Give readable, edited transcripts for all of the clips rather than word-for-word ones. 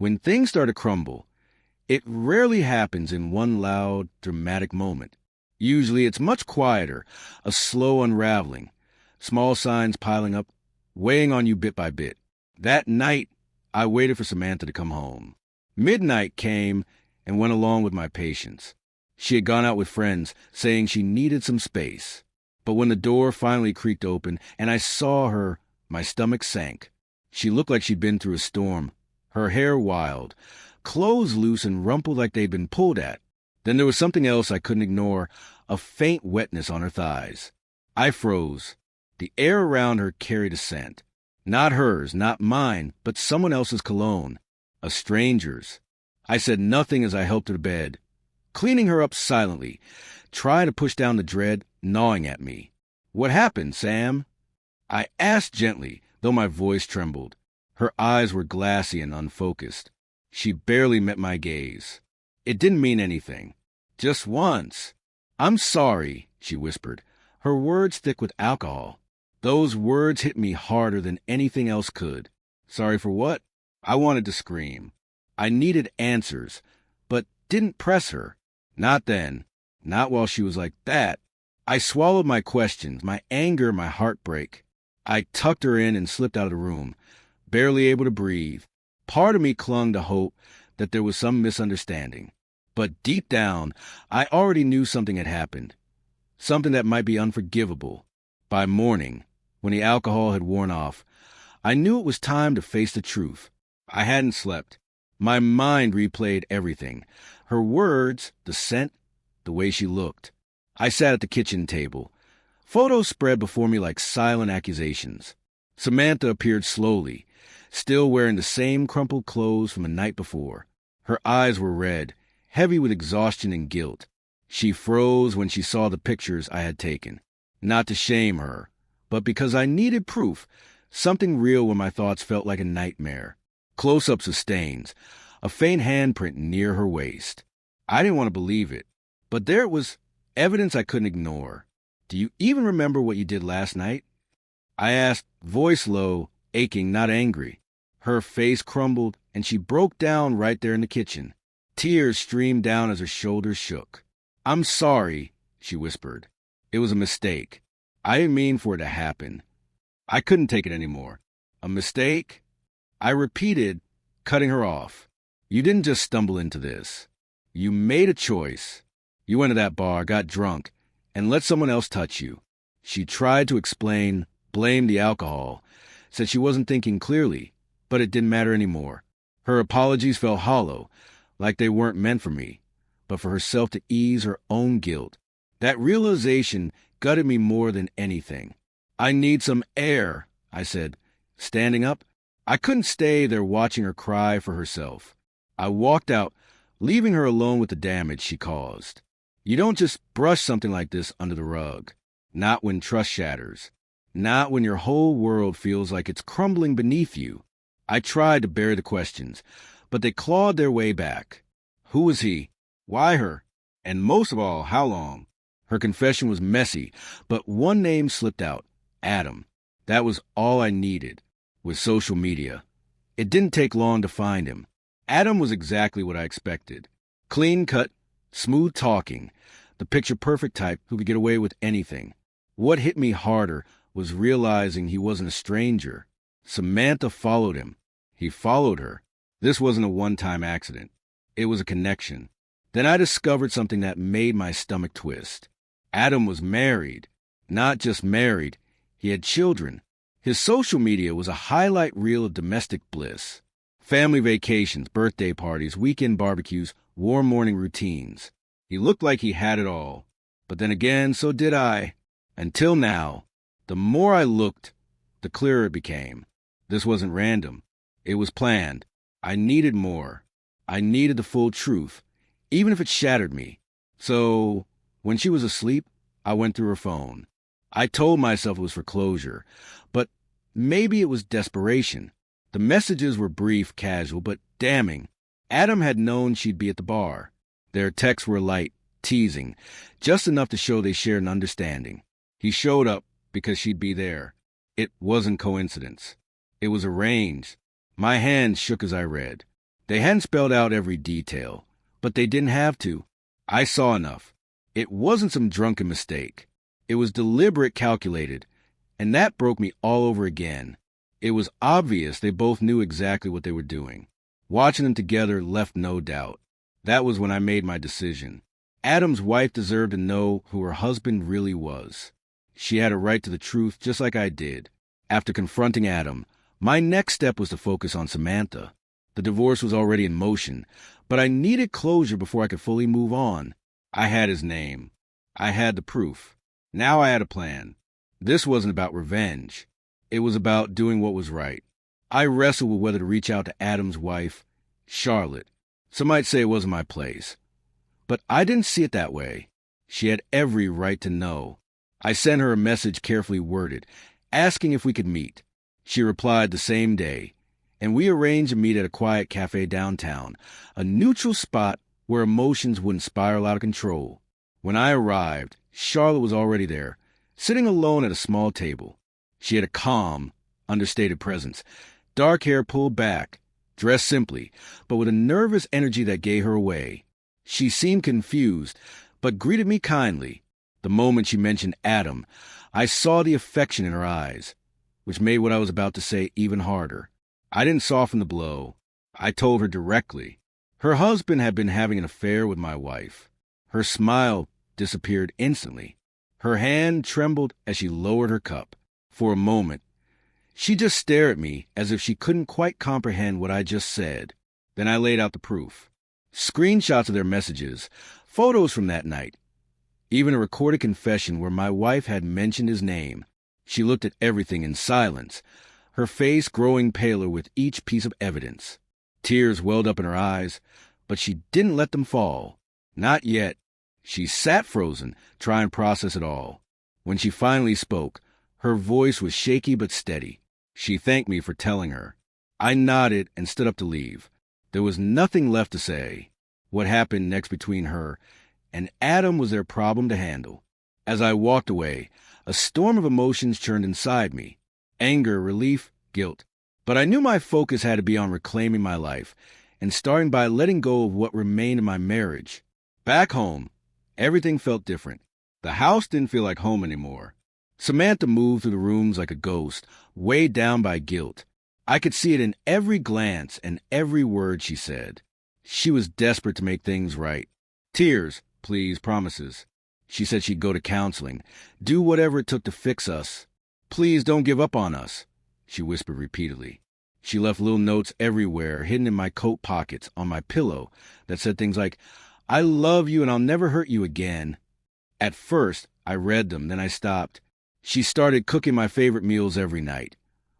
When things start to crumble, it rarely happens in one loud, dramatic moment. Usually it's much quieter, a slow unraveling, small signs piling up, weighing on you bit by bit. That night, I waited for Samantha to come home. Midnight came and went along with my patience. She had gone out with friends, saying she needed some space. But when the door finally creaked open and I saw her, my stomach sank. She looked like she'd been through a storm, her hair wild, clothes loose and rumpled like they'd been pulled at. Then there was something else I couldn't ignore, a faint wetness on her thighs. I froze. The air around her carried a scent. Not hers, not mine, but someone else's cologne. A stranger's. I said nothing as I helped her to bed, cleaning her up silently, trying to push down the dread gnawing at me. "What happened, Sam?" I asked gently, though my voice trembled. Her eyes were glassy and unfocused. She barely met my gaze. It didn't mean anything. "Just once." "I'm sorry," she whispered, her words thick with alcohol. Those words hit me harder than anything else could. Sorry for what? I wanted to scream. I needed answers, but didn't press her. Not then. Not while she was like that. I swallowed my questions, my anger, my heartbreak. I tucked her in and slipped out of the room, barely able to breathe. Part of me clung to hope that there was some misunderstanding. But deep down, I already knew something had happened. Something that might be unforgivable. By morning, when the alcohol had worn off, I knew it was time to face the truth. I hadn't slept. My mind replayed everything. Her words, the scent, the way she looked. I sat at the kitchen table. Photos spread before me like silent accusations. Samantha appeared slowly, still wearing the same crumpled clothes from the night before. Her eyes were red, heavy with exhaustion and guilt. She froze when she saw the pictures I had taken. Not to shame her, but because I needed proof, something real when my thoughts felt like a nightmare. Close-ups of stains, a faint handprint near her waist. I didn't want to believe it, but there it was, evidence I couldn't ignore. "Do you even remember what you did last night?" I asked, voice low, aching, not angry. Her face crumbled, and she broke down right there in the kitchen. Tears streamed down as her shoulders shook. "I'm sorry," she whispered. "It was a mistake. I didn't mean for it to happen." I couldn't take it anymore. "A mistake?" I repeated, cutting her off. "You didn't just stumble into this. You made a choice. You went to that bar, got drunk, and let someone else touch you." She tried to explain, blamed the alcohol, said she wasn't thinking clearly, but it didn't matter anymore. Her apologies felt hollow, like they weren't meant for me, but for herself to ease her own guilt. That realization gutted me more than anything. "I need some air," I said, standing up. I couldn't stay there watching her cry for herself. I walked out, leaving her alone with the damage she caused. You don't just brush something like this under the rug. Not when trust shatters. Not when your whole world feels like it's crumbling beneath you. I tried to bury the questions, but they clawed their way back. Who was he? Why her? And most of all, how long? Her confession was messy, but one name slipped out. Adam. That was all I needed. With social media. It didn't take long to find him. Adam was exactly what I expected. Clean-cut, smooth-talking, the picture-perfect type who could get away with anything. What hit me harder was realizing he wasn't a stranger. Samantha followed him. He followed her. This wasn't a one-time accident. It was a connection. Then I discovered something that made my stomach twist. Adam was married. Not just married. He had children. His social media was a highlight reel of domestic bliss. Family vacations, birthday parties, weekend barbecues, warm morning routines. He looked like he had it all. But then again, so did I. Until now, the more I looked, the clearer it became. This wasn't random. It was planned. I needed more. I needed the full truth, even if it shattered me. So, when she was asleep, I went through her phone. I told myself it was for closure, but maybe it was desperation. The messages were brief, casual, but damning. Adam had known she'd be at the bar. Their texts were light, teasing, just enough to show they shared an understanding. He showed up because she'd be there. It wasn't coincidence. It was arranged. My hands shook as I read. They hadn't spelled out every detail, but they didn't have to. I saw enough. It wasn't some drunken mistake. It was deliberate, calculated, and that broke me all over again. It was obvious they both knew exactly what they were doing. Watching them together left no doubt. That was when I made my decision. Adam's wife deserved to know who her husband really was. She had a right to the truth just like I did. After confronting Adam, my next step was to focus on Samantha. The divorce was already in motion, but I needed closure before I could fully move on. I had his name. I had the proof. Now I had a plan. This wasn't about revenge. It was about doing what was right. I wrestled with whether to reach out to Adam's wife, Charlotte. Some might say it wasn't my place. But I didn't see it that way. She had every right to know. I sent her a message carefully worded, asking if we could meet. She replied the same day, and we arranged to meet at a quiet cafe downtown, a neutral spot where emotions wouldn't spiral out of control. When I arrived, Charlotte was already there, sitting alone at a small table. She had a calm, understated presence, dark hair pulled back, dressed simply, but with a nervous energy that gave her away. She seemed confused, but greeted me kindly. The moment she mentioned Adam, I saw the affection in her eyes, which made what I was about to say even harder. I didn't soften the blow. I told her directly. Her husband had been having an affair with my wife. Her smile disappeared instantly. Her hand trembled as she lowered her cup. For a moment, she just stared at me as if she couldn't quite comprehend what I just said. Then I laid out the proof. Screenshots of their messages, photos from that night, even a recorded confession where my wife had mentioned his name. She looked at everything in silence, her face growing paler with each piece of evidence. Tears welled up in her eyes, but she didn't let them fall. Not yet. She sat frozen, trying to process it all. When she finally spoke, her voice was shaky but steady. She thanked me for telling her. I nodded and stood up to leave. There was nothing left to say. What happened next between her and Adam was their problem to handle. As I walked away, a storm of emotions churned inside me. Anger, relief, guilt. But I knew my focus had to be on reclaiming my life and starting by letting go of what remained in my marriage. Back home, everything felt different. The house didn't feel like home anymore. Samantha moved through the rooms like a ghost, weighed down by guilt. I could see it in every glance and every word she said. She was desperate to make things right. Tears, please, promises. She said she'd go to counseling, do whatever it took to fix us. Please don't give up on us, she whispered repeatedly. She left little notes everywhere, hidden in my coat pockets, on my pillow, that said things like, I love you and I'll never hurt you again. At first, I read them, then I stopped. She started cooking my favorite meals every night,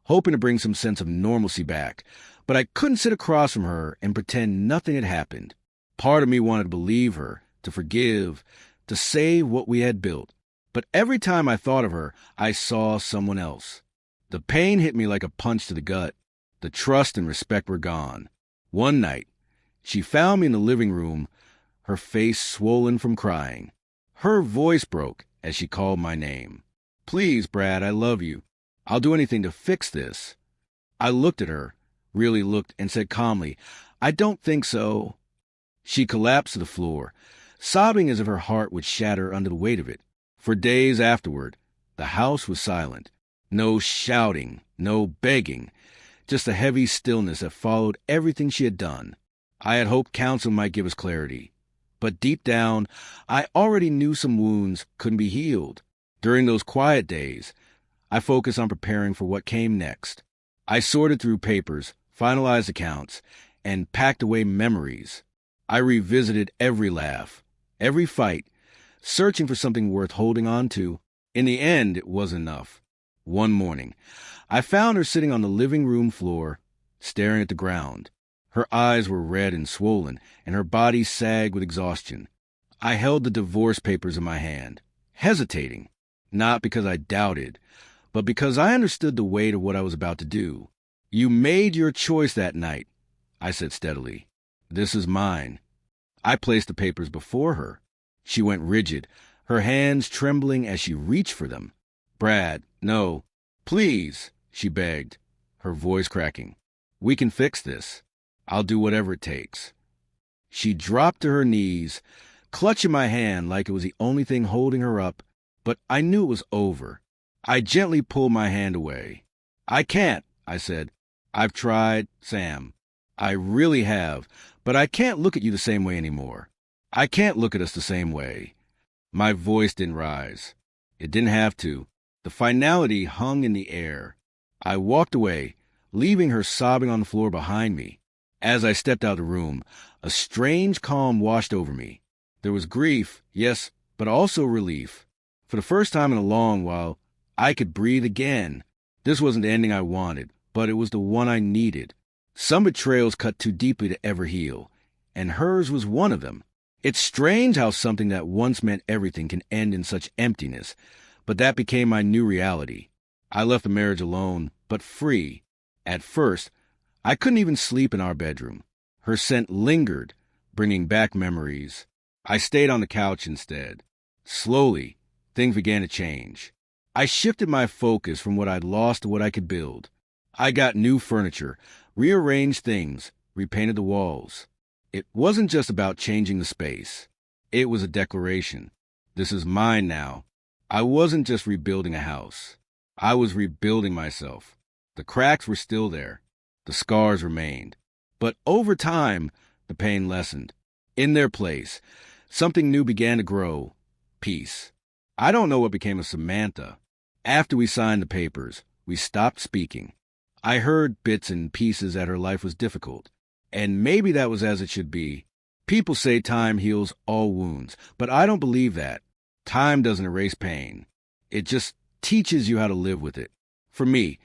hoping to bring some sense of normalcy back, but I couldn't sit across from her and pretend nothing had happened. Part of me wanted to believe her, to forgive, to save what we had built. But every time I thought of her, I saw someone else. The pain hit me like a punch to the gut. The trust and respect were gone. One night, she found me in the living room, her face swollen from crying. Her voice broke as she called my name. Please, Brad, I love you. I'll do anything to fix this. I looked at her, really looked, and said calmly, I don't think so. She collapsed to the floor, sobbing as if her heart would shatter under the weight of it. For days afterward, the house was silent. No shouting, no begging, just a heavy stillness that followed everything she had done. I had hoped counsel might give us clarity. But deep down, I already knew some wounds couldn't be healed. During those quiet days, I focused on preparing for what came next. I sorted through papers, finalized accounts, and packed away memories. I revisited every laugh, every fight, searching for something worth holding on to. In the end, it was enough. One morning, I found her sitting on the living room floor, staring at the ground. Her eyes were red and swollen, and her body sagged with exhaustion. I held the divorce papers in my hand, hesitating, not because I doubted, but because I understood the weight of what I was about to do. You made your choice that night, I said steadily. This is mine. I placed the papers before her. She went rigid, her hands trembling as she reached for them. Brad, no. Please, she begged, her voice cracking. We can fix this. I'll do whatever it takes. She dropped to her knees, clutching my hand like it was the only thing holding her up, but I knew it was over. I gently pulled my hand away. I can't, I said. I've tried, Sam. I really have, but I can't look at you the same way anymore. I can't look at us the same way. My voice didn't rise. It didn't have to. The finality hung in the air. I walked away, leaving her sobbing on the floor behind me. As I stepped out of the room, a strange calm washed over me. There was grief, yes, but also relief. For the first time in a long while, I could breathe again. This wasn't the ending I wanted, but it was the one I needed. Some betrayals cut too deeply to ever heal, and hers was one of them. It's strange how something that once meant everything can end in such emptiness, but that became my new reality. I left the marriage alone, but free. At first, I couldn't even sleep in our bedroom. Her scent lingered, bringing back memories. I stayed on the couch instead. Slowly, things began to change. I shifted my focus from what I'd lost to what I could build. I got new furniture, rearranged things, repainted the walls. It wasn't just about changing the space. It was a declaration. This is mine now. I wasn't just rebuilding a house. I was rebuilding myself. The cracks were still there. The scars remained. But over time, the pain lessened. In their place, something new began to grow. Peace. I don't know what became of Samantha. After we signed the papers, we stopped speaking. I heard bits and pieces that her life was difficult. And maybe that was as it should be. People say time heals all wounds, but I don't believe that. Time doesn't erase pain. It just teaches you how to live with it. For me,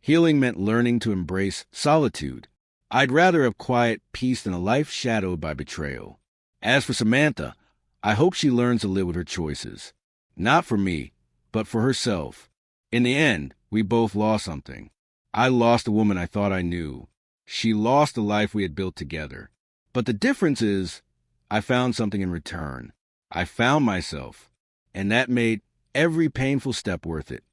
healing meant learning to embrace solitude. I'd rather have quiet peace than a life shadowed by betrayal. As for Samantha, I hope she learns to live with her choices. Not for me, but for herself. In the end, we both lost something. I lost a woman I thought I knew. She lost the life we had built together. But the difference is, I found something in return. I found myself, and that made every painful step worth it.